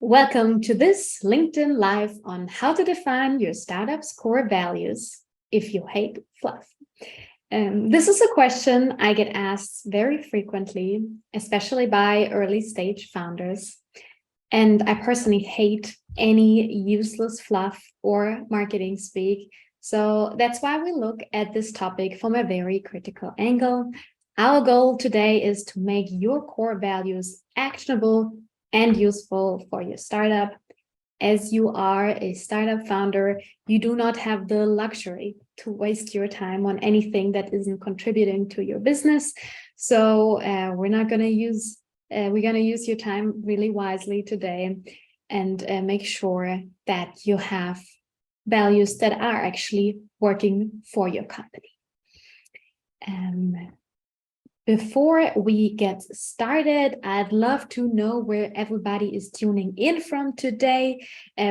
Welcome to this LinkedIn Live on how to define your startup's core values if you hate fluff. This is a question I get asked very frequently, especially by early stage founders. And I personally hate any useless fluff or marketing speak. So that's why we look at this topic from a very critical angle. Our goal today is to make your core values actionable and useful for your startup. As you are a startup founder, you do not have the luxury to waste your time on anything that isn't contributing to your business. So we're going to use your time really wisely today and make sure that you have values that are actually working for your company. Before we get started, I'd love to know where everybody is tuning in from today.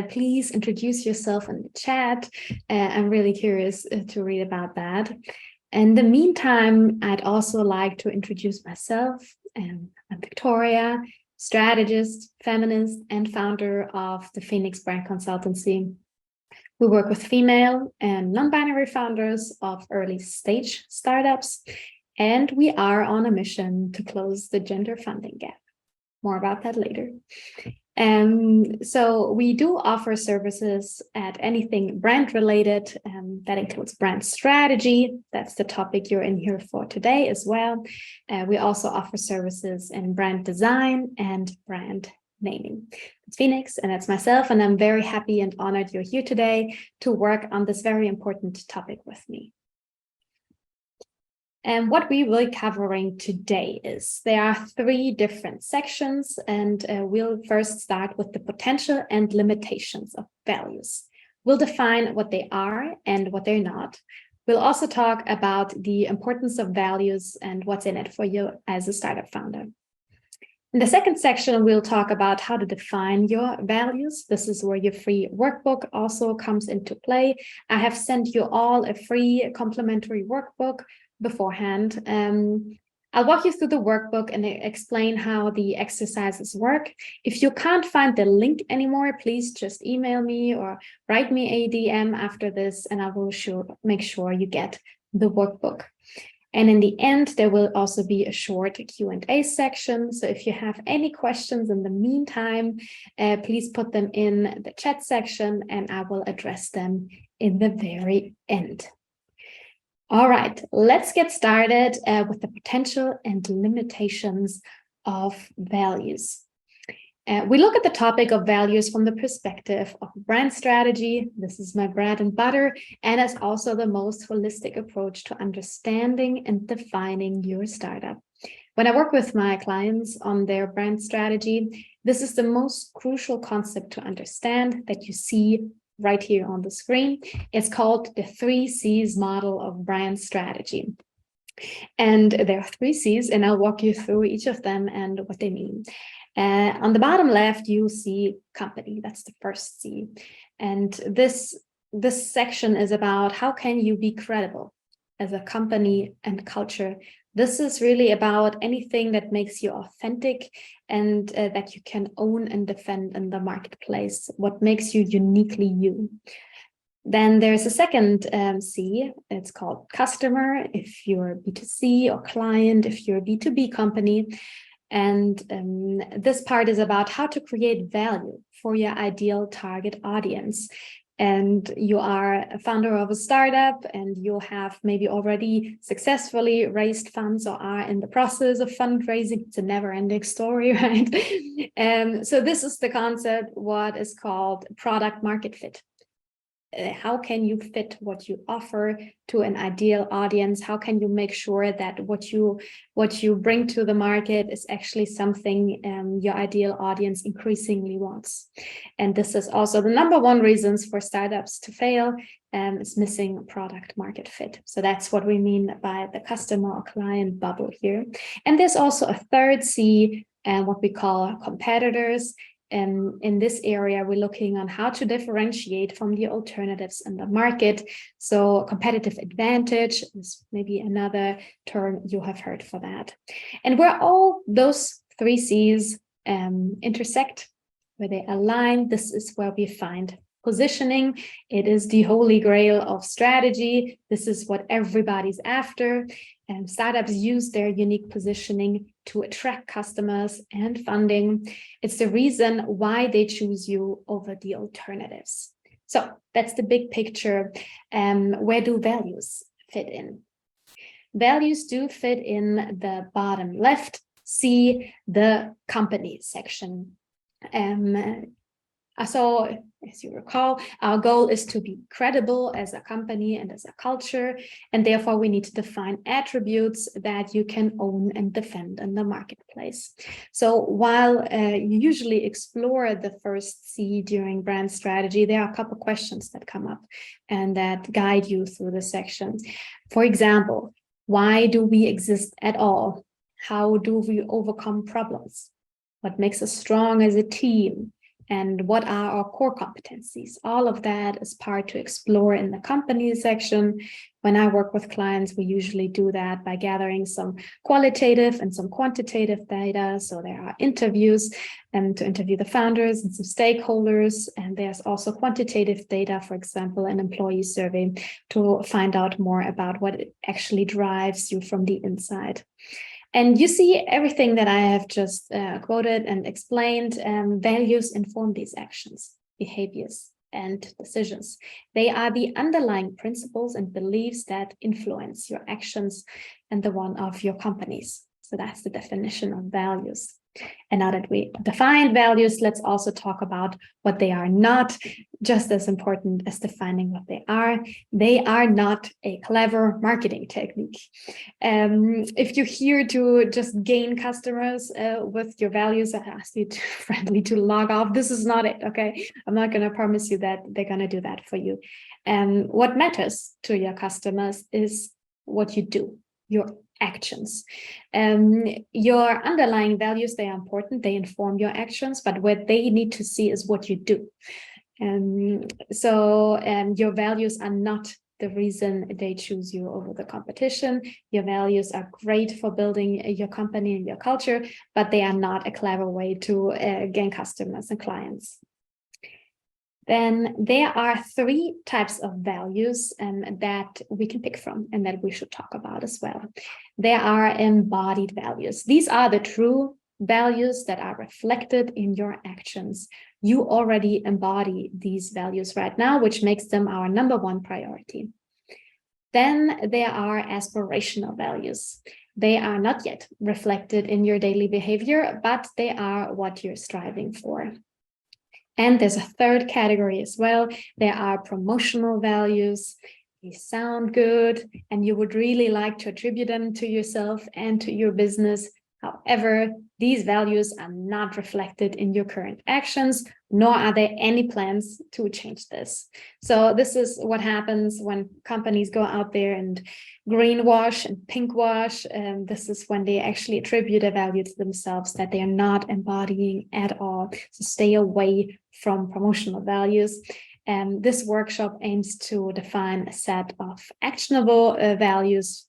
Please introduce yourself in the chat. I'm really curious to read about that. In the meantime, I'd also like to introduce myself. I'm Victoria, strategist, feminist, and founder of the Phoenix Brand Consultancy. We work with female and non-binary founders of early stage startups. And we are on a mission to close the gender funding gap. More about that later. So we do offer services at anything brand related. That includes brand strategy. That's the topic you're in here for today as well. We also offer services in brand design and brand naming. It's Phoenix and that's myself. And I'm very happy and honored you're here today to work on this very important topic with me. And what we will be covering today is there are three different sections, and we'll first start with the potential and limitations of values. We'll define what they are and what they're not. We'll also talk about the importance of values and what's in it for you as a startup founder. In the second section, we'll talk about how to define your values. This is where your free workbook also comes into play. I have sent you all a free complimentary workbook beforehand. I'll walk you through the workbook and explain how the exercises work. If you can't find the link anymore, please just email me or write me a DM after this, and I will make sure you get the workbook. And in the end, there will also be a short Q&A section. So if you have any questions in the meantime, please put them in the chat section and I will address them in the very end. All right, let's get started with the potential and limitations of values. We look at the topic of values from the perspective of brand strategy. This is my bread and butter, and it's also the most holistic approach to understanding and defining your startup. When I work with my clients on their brand strategy, this is the most crucial concept to understand that you see right here on the screen. It's called the 3 C's model of brand strategy. And there are 3 C's, and I'll walk you through each of them and what they mean. On the bottom left, you see company. That's the first C. And this section is about how can you be credible as a company and culture. This is really about anything that makes you authentic and that you can own and defend in the marketplace, what makes you uniquely you. Then there's a second C, it's called customer, if you're B2C, or client, if you're a B2B company. And this part is about how to create value for your ideal target audience. And you are a founder of a startup and you have maybe already successfully raised funds or are in the process of fundraising. It's a never-ending story, right? So this is the concept, what is called product market fit. How can you fit what you offer to an ideal audience? How can you make sure that what you bring to the market is actually something your ideal audience increasingly wants? And this is also the number one reasons for startups to fail, is missing product market fit. So that's what we mean by the customer or client bubble here. And there's also a third C, what we call competitors. In this area, we're looking on how to differentiate from the alternatives in the market. So competitive advantage is maybe another term you have heard for that. And where all those 3 C's intersect, where they align. This is where we find positioning. It is the holy grail of strategy. This is what everybody's after. And startups use their unique positioning to attract customers and funding. It's the reason why they choose you over the alternatives. So that's the big picture. Where do values fit in? Values do fit in the bottom left. See the company section. So, as you recall, our goal is to be credible as a company and as a culture, and therefore we need to define attributes that you can own and defend in the marketplace. So while you usually explore the first C during brand strategy, there are a couple of questions that come up and that guide you through the sections. For example, why do we exist at all? How do we overcome problems? What makes us strong as a team? And what are our core competencies? All of that is part to explore in the company section. When I work with clients, we usually do that by gathering some qualitative and some quantitative data. So there are interviews to interview the founders and some stakeholders. And there's also quantitative data, for example, an employee survey to find out more about what actually drives you from the inside. And you see everything that I have just quoted and explained. Values inform these actions, behaviors, and decisions. They are the underlying principles and beliefs that influence your actions and the one of your companies. So that's the definition of values. And now that we define values, let's also talk about what they are not. Just as important as defining what they are not a clever marketing technique. If you're here to just gain customers with your values, I ask you to friendly to log off. This is not it, okay? I'm not going to promise you that they're going to do that for you. What matters to your customers is what you do, your actions. Your underlying values, they are important, they inform your actions, but what they need to see is what you do. Your values are not the reason they choose you over the competition. Your values are great for building your company and your culture, but they are not a clever way to gain customers and clients. Then there are 3 types of values that we can pick from and that we should talk about as well. There are embodied values. These are the true values that are reflected in your actions. You already embody these values right now, which makes them our #1 priority. Then there are aspirational values. They are not yet reflected in your daily behavior, but they are what you're striving for. And there's a 3rd category as well. There are promotional values. They sound good, and you would really like to attribute them to yourself and to your business. However, these values are not reflected in your current actions, nor are there any plans to change this. So this is what happens when companies go out there and greenwash and pinkwash. And this is when they actually attribute a value to themselves that they are not embodying at all. So stay away from promotional values. This workshop aims to define a set of actionable values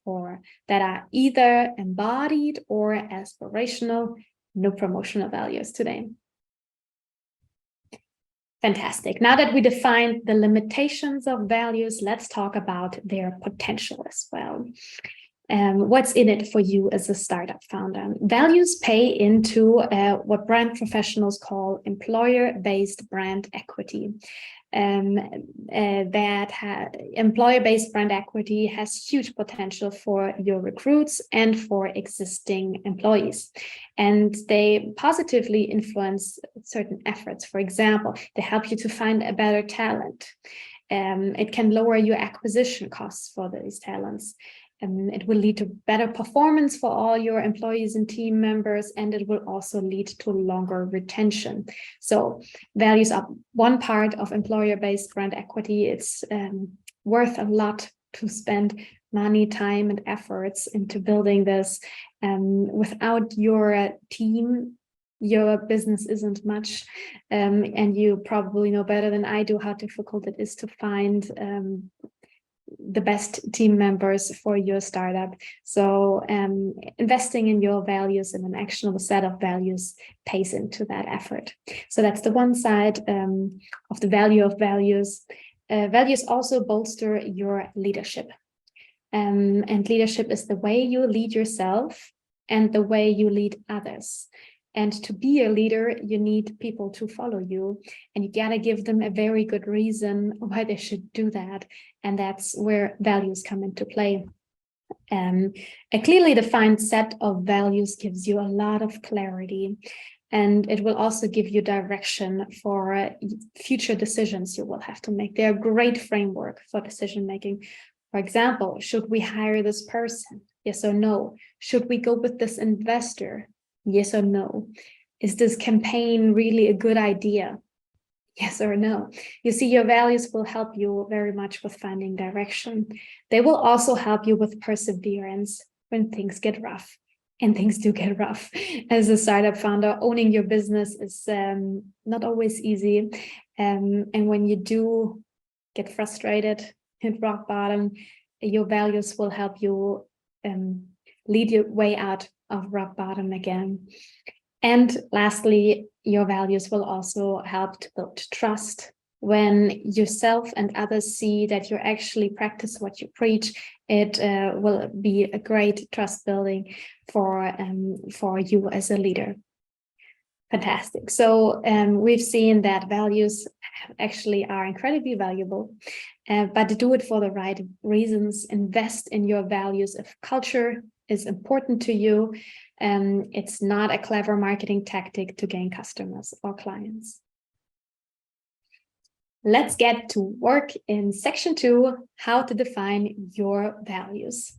that are either embodied or aspirational. No promotional values today. Fantastic. Now that we defined the limitations of values, let's talk about their potential as well. What's in it for you as a startup founder? Values pay into what brand professionals call employer-based brand equity. Employer-based brand equity has huge potential for your recruits and for existing employees. And they positively influence certain efforts. For example, they help you to find a better talent. It can lower your acquisition costs for these talents. It will lead to better performance for all your employees and team members, and it will also lead to longer retention. So values are one part of employer-based brand equity. It's worth a lot to spend money, time, and efforts into building this. Without your team, your business isn't much, and you probably know better than I do how difficult it is to find the best team members for your startup. So investing in your values and an actionable set of values pays into that effort. So that's the one side of the value of values. Values also bolster your leadership. And leadership is the way you lead yourself and the way you lead others. And to be a leader, you need people to follow you, and you gotta give them a very good reason why they should do that. And that's where values come into play. A clearly defined set of values gives you a lot of clarity, and it will also give you direction for future decisions you will have to make. They're a great framework for decision making. For example, should we hire this person? Yes or no? Should we go with this investor? Yes or no? Is this campaign really a good idea? Yes or no? You see, your values will help you very much with finding direction. They will also help you with perseverance when things get rough. And things do get rough. As a startup founder, owning your business is not always easy. And when you do get frustrated, hit rock bottom, your values will help you lead your way out of rock bottom again. And lastly, your values will also help to build trust. When yourself and others see that you actually practice what you preach, it will be a great trust building for you as a leader. Fantastic. So we've seen that values actually are incredibly valuable, but do it for the right reasons. Invest in your values. If culture is important to you, it's not a clever marketing tactic to gain customers or clients. Let's get to work in section 2, how to define your values.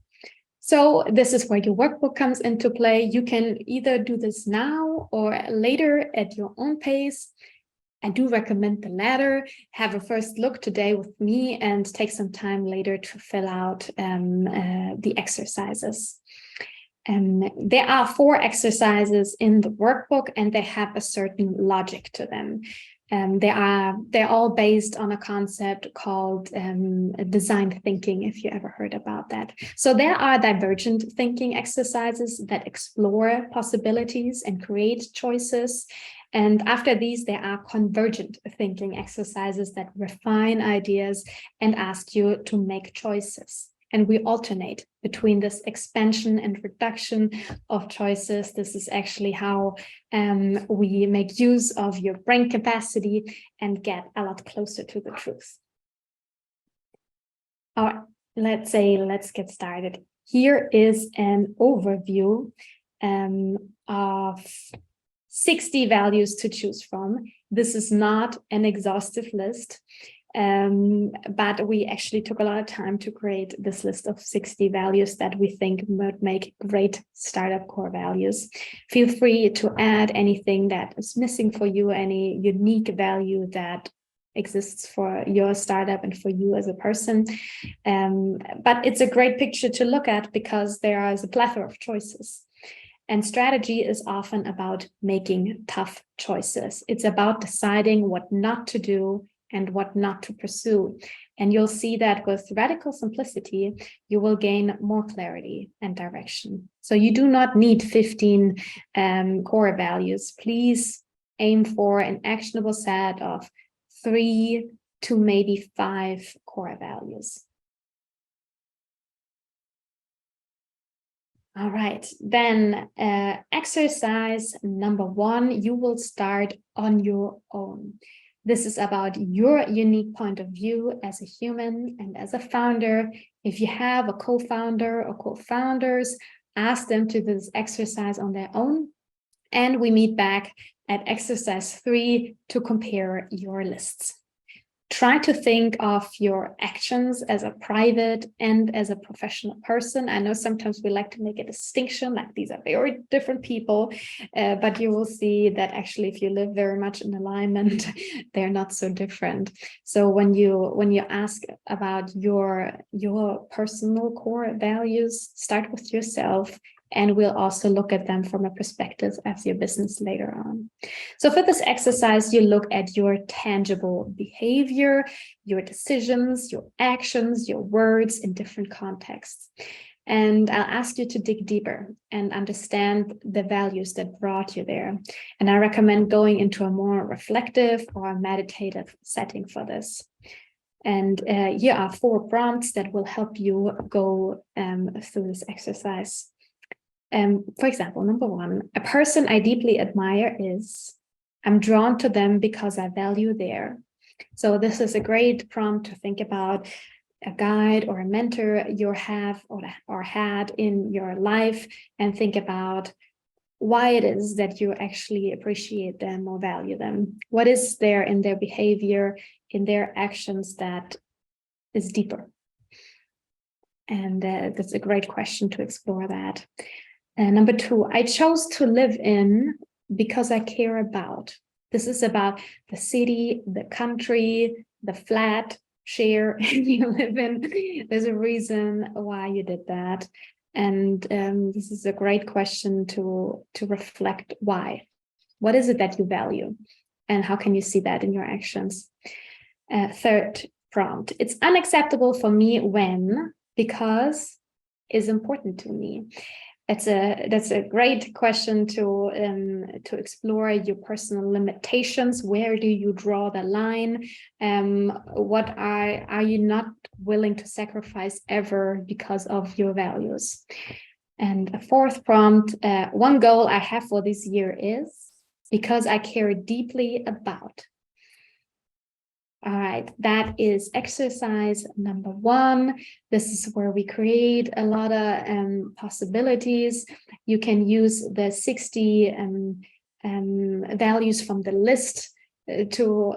So this is where your workbook comes into play. You can either do this now or later at your own pace. I do recommend the latter. Have a first look today with me and take some time later to fill out the exercises. There are 4 exercises in the workbook, and they have a certain logic to them. They're all based on a concept called design thinking, if you ever heard about that. So there are divergent thinking exercises that explore possibilities and create choices. And after these, there are convergent thinking exercises that refine ideas and ask you to make choices. And we alternate between this expansion and reduction of choices. This is actually how we make use of your brain capacity and get a lot closer to the truth. All right, let's get started. Here is an overview of 60 values to choose from. This is not an exhaustive list. But we actually took a lot of time to create this list of 60 values that we think would make great startup core values. Feel free to add anything that is missing for you, any unique value that exists for your startup and for you as a person. But it's a great picture to look at because there is a plethora of choices. And strategy is often about making tough choices. It's about deciding what not to do and what not to pursue. And you'll see that with radical simplicity, you will gain more clarity and direction. So you do not need 15 core values. Please aim for an actionable set of 3 to maybe 5 core values. All right, then exercise number 1, you will start on your own. This is about your unique point of view as a human and as a founder. If you have a co-founder or co-founders, ask them to do this exercise on their own. And we meet back at exercise 3 to compare your lists. Try to think of your actions as a private and as a professional person. I know sometimes we like to make a distinction, like these are very different people, but you will see that actually if you live very much in alignment, they're not so different. So when you ask about your personal core values, start with yourself And we'll also look at them from a perspective of your business later on. So for this exercise, you look at your tangible behavior, your decisions, your actions, your words in different contexts. And I'll ask you to dig deeper and understand the values that brought you there. And I recommend going into a more reflective or meditative setting for this. And here are 4 prompts that will help you go through this exercise. For example, number 1, a person I deeply admire is, I'm drawn to them because I value their. So this is a great prompt to think about a guide or a mentor you have or had in your life, and think about why it is that you actually appreciate them or value them. What is there in their behavior, in their actions that is deeper? And that's a great question to explore that. Number 2, I chose to live in because I care about. This is about the city, the country, the flat share you live in. There's a reason why you did that. And this is a great question to reflect why. What is it that you value? And how can you see that in your actions? 3rd prompt, it's unacceptable for me when, because is important to me. That's a great question to explore your personal limitations. Where do you draw the line? What are you not willing to sacrifice ever because of your values? And a 4th prompt, one goal I have for this year is because I care deeply about. All right, that is exercise number 1. This is where we create a lot of possibilities. You can use the 60 values from the list to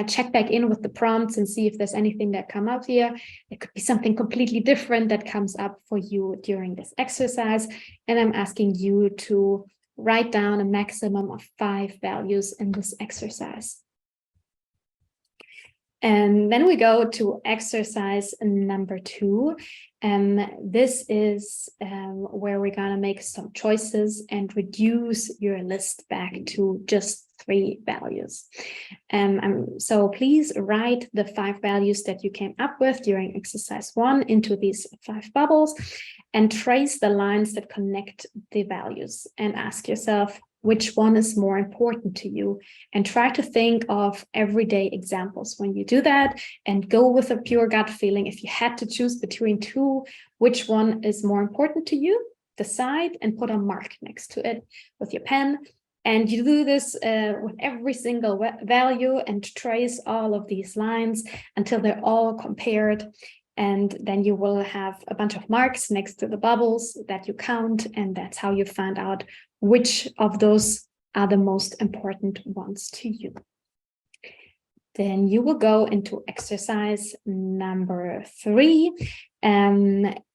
check back in with the prompts and see if there's anything that come up here. It could be something completely different that comes up for you during this exercise. And I'm asking you to write down a maximum of 5 values in this exercise. And then we go to exercise number 2. This is where we're going to make some choices and reduce your list back to just 3 values. So please write the 5 values that you came up with during exercise 1 into these 5 bubbles and trace the lines that connect the values and ask yourself, which one is more important to you, and try to think of everyday examples when you do that, and go with a pure gut feeling. If you had to choose between 2, which one is more important to you, decide and put a mark next to it with your pen. And you do this with every single value and trace all of these lines until they're all compared. And then you will have a bunch of marks next to the bubbles that you count, and that's how you find out which of those are the most important ones to you. Then you will go into exercise number 3.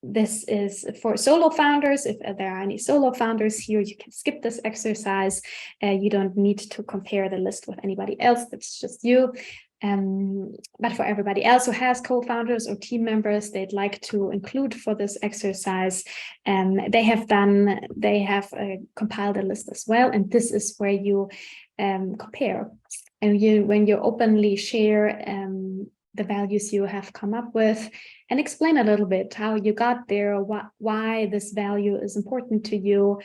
This is for solo founders. If there are any solo founders here, you can skip this exercise. You don't need to compare the list with anybody else. That's just you. But for everybody else who has co-founders or team members they'd like to include for this exercise, they have compiled a list as well, and this is where you compare, and when you openly share the values you have come up with, and explain a little bit how you got there, why this value is important to you,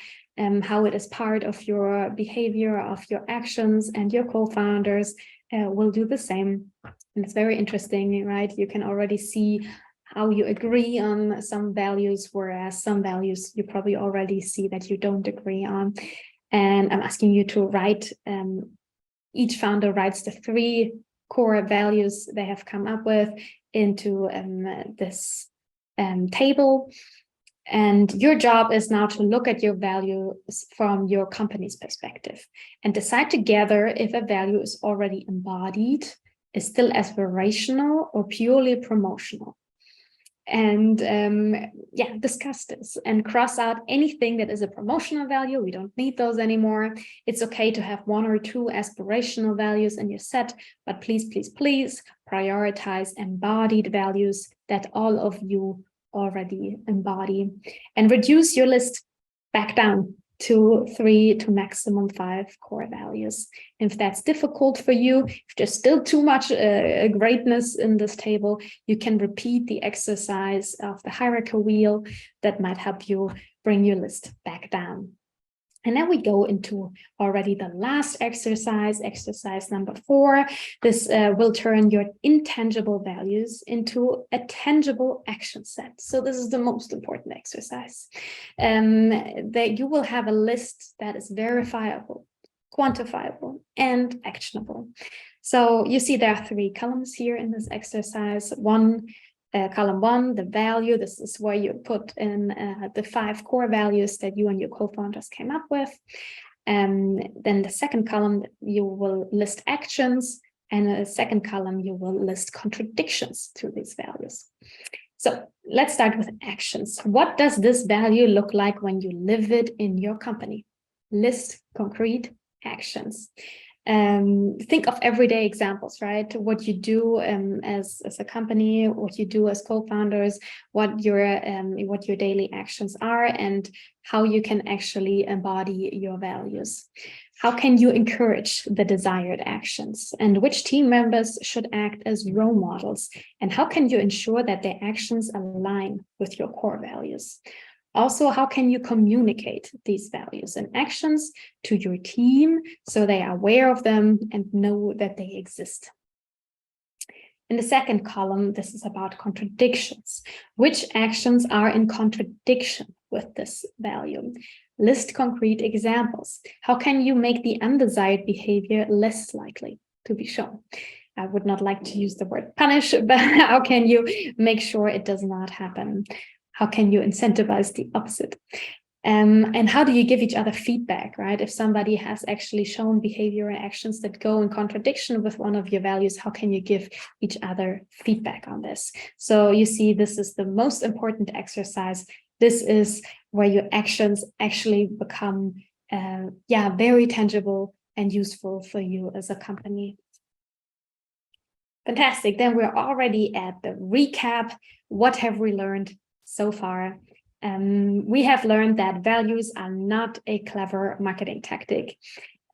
how it is part of your behavior, of your actions, and your co-founders will do the same. And it's very interesting, right? You can already see how you agree on some values, whereas some values you probably already see that you don't agree on. And I'm asking you to write, each founder writes the 3 core values they have come up with into this table. And your job is now to look at your values from your company's perspective and decide together if a value is already embodied, is still aspirational, or purely promotional. And discuss this and cross out anything that is a promotional value. We don't need those anymore. It's okay to have 1 or 2 aspirational values in your set, but please, please, please prioritize embodied values that all of you already embody, and reduce your list back down to 3 to maximum 5 core values. If that's difficult for you, if there's still too much greatness in this table, you can repeat the exercise of the hierarchy wheel that might help you bring your list back down. And then we go into already the last exercise, exercise number 4. This will turn your intangible values into a tangible action set. So this is the most important exercise. That you will have a list that is verifiable, quantifiable, and actionable. So you see there are 3 columns here in this exercise. Column 1, the value. This is where you put in the 5 core values that you and your co-founders came up with. Then the second column, you will list actions, and the second column, you will list contradictions to these values. So let's start with actions. What does this value look like when you live it in your company? List concrete actions. Think of everyday examples, right? What you do as a company, what you do as co-founders, what your daily actions are, and how you can actually embody your values. How can you encourage the desired actions, and which team members should act as role models, and how can you ensure that their actions align with your core values? Also, how can you communicate these values and actions to your team so they are aware of them and know that they exist? In the second column, this is about contradictions. Which actions are in contradiction with this value? List concrete examples. How can you make the undesired behavior less likely to be shown? I would not like to use the word punish, but how can you make sure it does not happen? How can you incentivize the opposite? And how do you give each other feedback, right? If somebody has actually shown behavior and actions that go in contradiction with one of your values, how can you give each other feedback on this? So you see, this is the most important exercise. This is where your actions actually become very tangible and useful for you as a company. Fantastic. Then we're already at the recap. What have we learned so far? We have learned that values are not a clever marketing tactic.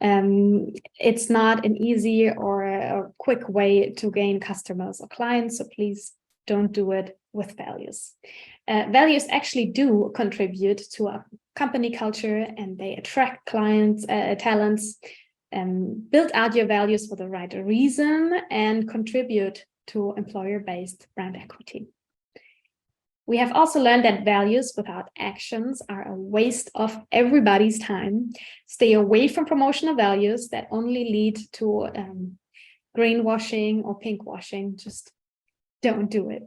It's not an easy or a quick way to gain customers or clients, so please don't do it with values. Values actually do contribute to a company culture, and they attract clients, talents. Build out your values for the right reason and contribute to employer-based brand equity. We have also learned that values without actions are a waste of everybody's time. Stay away from promotional values that only lead to greenwashing or pinkwashing. Just don't do it.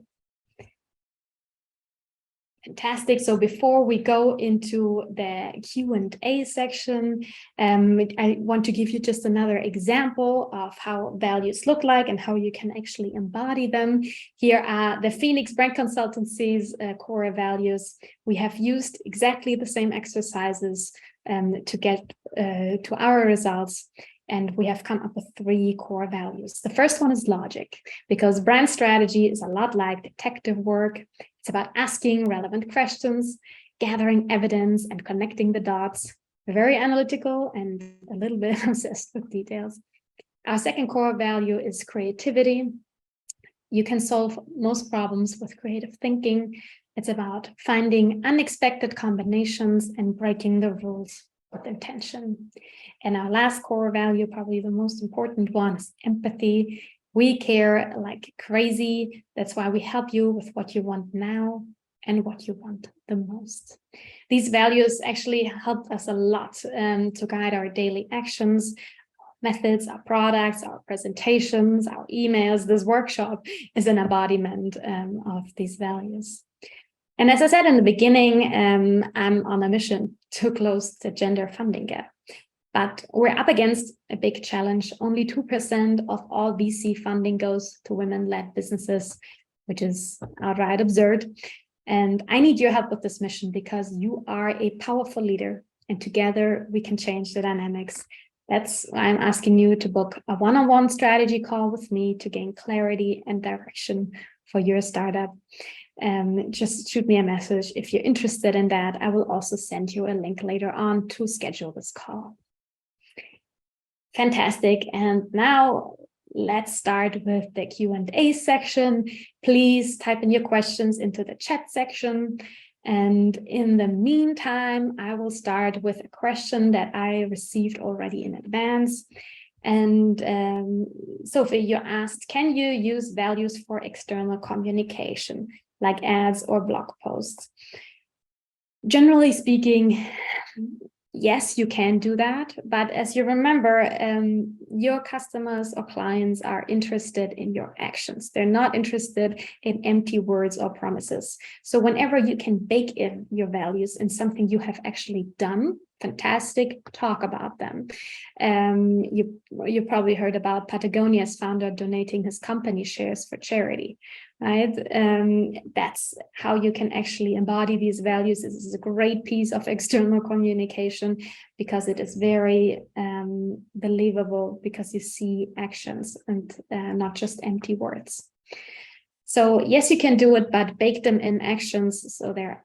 Fantastic. So before we go into the Q&A section, I want to give you just another example of how values look like and how you can actually embody them. Here are the Phoenix Brand Consultancy's core values. We have used exactly the same exercises to get to our results. And we have come up with 3 core values. The first one is logic, because brand strategy is a lot like detective work. It's about asking relevant questions, gathering evidence, and connecting the dots. We're very analytical and a little bit obsessed with details. Our second core value is creativity. You can solve most problems with creative thinking. It's about finding unexpected combinations and breaking the rules with intention. And our last core value, probably the most important one, is empathy. We care like crazy. That's why we help you with what you want now and what you want the most. These values actually help us a lot to guide our daily actions, methods, our products, our presentations, our emails. This workshop is an embodiment of these values. And as I said in the beginning, I'm on a mission to close the gender funding gap. But we're up against a big challenge. Only 2% of all VC funding goes to women-led businesses, which is outright absurd. And I need your help with this mission because you are a powerful leader, and together we can change the dynamics. That's why I'm asking you to book a one-on-one strategy call with me to gain clarity and direction for your startup. just shoot me a message if you're interested in that. I will also send you a link later on to schedule this call. Fantastic. And now let's start with the Q&A section. Please type in your questions into the chat section. And in the meantime, I will start with a question that I received already in advance. And Sophie, you asked, can you use values for external communication, like ads or blog posts? Generally speaking, yes, you can do that. But as you remember, your customers or clients are interested in your actions. They're not interested in empty words or promises. So whenever you can bake in your values in something you have actually done, fantastic, talk about them. You probably heard about Patagonia's founder donating his company shares for charity, right? That's how you can actually embody these values. This is a great piece of external communication because it is very believable, because you see actions and not just empty words. So yes, you can do it, but bake them in actions so they're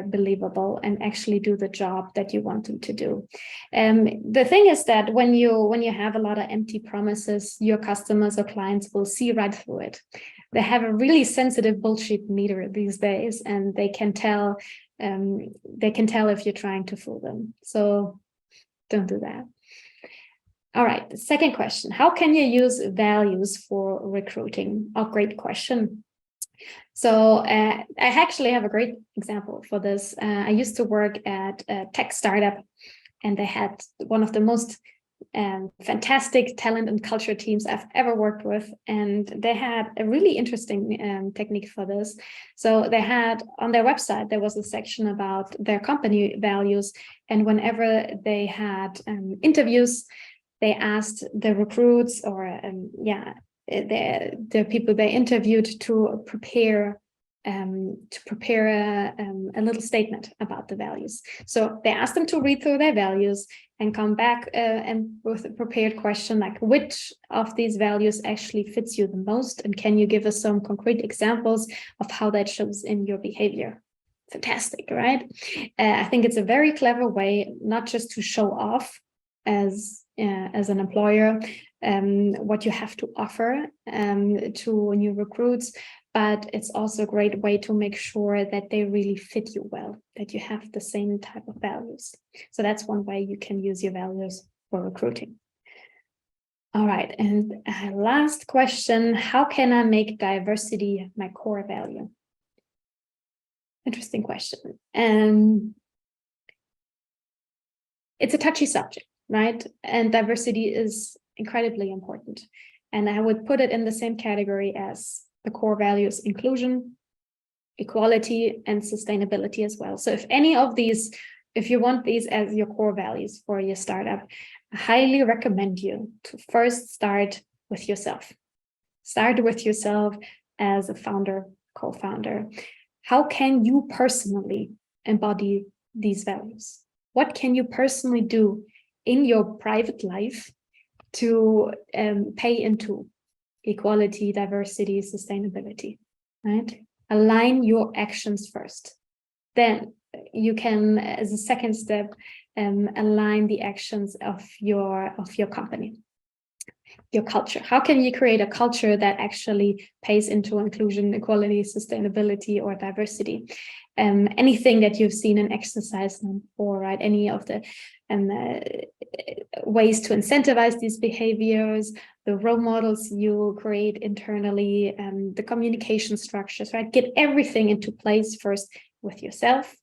believable and actually do the job that you want them to do. The thing is that when you have a lot of empty promises, your customers or clients will see right through it. They have a really sensitive bullshit meter these days, and they can tell if you're trying to fool them. So don't do that. All right, the second question: how can you use values for recruiting? Oh, great question. So I actually have a great example for this. I used to work at a tech startup, and they had one of the most fantastic talent and culture teams I've ever worked with. And they had a really interesting technique for this. So they had on their website, there was a section about their company values. And whenever they had interviews, they asked the recruits or the people they interviewed to prepare a little statement about the values. So they asked them to read through their values and come back and with a prepared question like, which of these values actually fits you the most, and can you give us some concrete examples of how that shows in your behavior? Fantastic, right? I think it's a very clever way, not just to show off as an employer what you have to offer to new recruits, but it's also a great way to make sure that they really fit you well, that you have the same type of values. So that's one way you can use your values for recruiting. All right, and last question: how can I make diversity my core value? Interesting question. It's a touchy subject, right? And diversity is incredibly important. And I would put it in the same category as the core values: inclusion, equality, and sustainability as well. So if any of these, if you want these as your core values for your startup, I highly recommend you to first start with yourself. Start with yourself as a founder, co-founder. How can you personally embody these values? What can you personally do in your private life to pay into equality, diversity, sustainability, right? Align your actions first. Then you can, as a second step, align the actions of your company, your culture. How can you create a culture that actually pays into inclusion, equality, sustainability, or diversity? Anything that you've seen in exercise before, right? Any of the ways to incentivize these behaviors, the role models you create internally, the communication structures, right? Get everything into place first with yourself,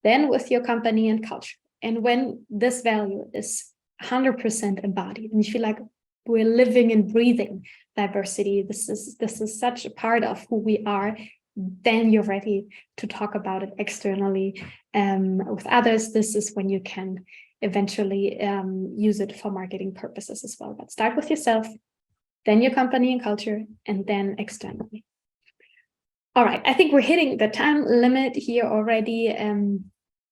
then with your company and culture. And when this value is 100% embodied, and you feel like we're living and breathing diversity, this is such a part of who we are, then you're ready to talk about it externally with others. This is when you can eventually use it for marketing purposes as well. But start with yourself, then your company and culture, and then externally. All right, I think we're hitting the time limit here already.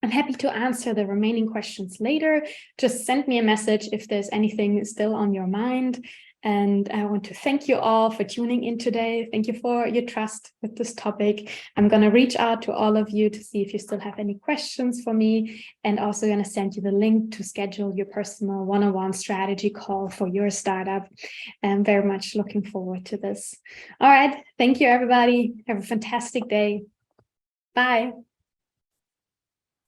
I'm happy to answer the remaining questions later. Just send me a message if there's anything still on your mind. And I want to thank you all for tuning in today. Thank you for your trust with this topic. I'm going to reach out to all of you to see if you still have any questions for me, and also going to send you the link to schedule your personal one-on-one strategy call for your startup. I'm very much looking forward to this. All right. Thank you, everybody. Have a fantastic day. Bye.